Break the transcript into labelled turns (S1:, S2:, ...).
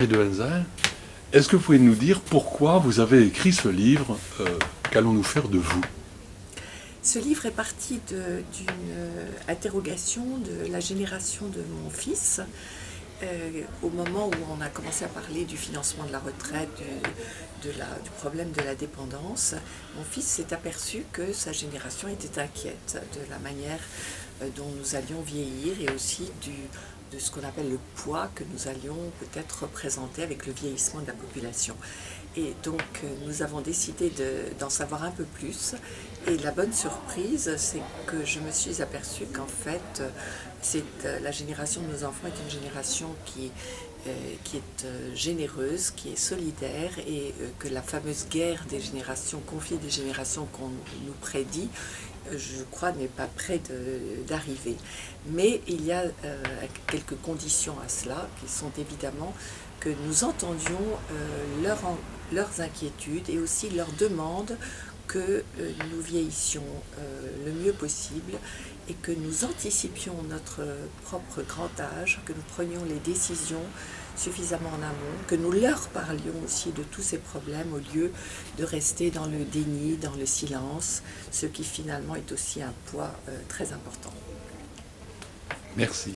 S1: Marie de Henzel, est-ce que vous pouvez nous dire pourquoi vous avez écrit ce livre Qu'allons-nous faire de vous?
S2: Ce livre est parti d'une interrogation de la génération de mon fils, au moment où on a commencé à parler du financement de la retraite, du problème de la dépendance. Mon fils s'est aperçu que sa génération était inquiète de la manière dont nous allions vieillir et aussi de ce qu'on appelle le poids que nous allions peut-être représenter avec le vieillissement de la population. Et donc nous avons décidé d'en savoir un peu plus. Et la bonne surprise, c'est que je me suis aperçue qu'en fait, la génération de nos enfants est une génération qui est généreuse, qui est solidaire, et que la fameuse guerre des générations, conflit des générations qu'on nous prédit, je crois, n'est pas près d'arriver. Mais il y a quelques conditions à cela, qui sont évidemment que nous entendions leurs inquiétudes et aussi leurs demandes que nous vieillissions le mieux possible et que nous anticipions notre propre grand âge, que nous prenions les décisions suffisamment en amont, que nous leur parlions aussi de tous ces problèmes au lieu de rester dans le déni, dans le silence, ce qui finalement est aussi un poids très important.
S1: Merci.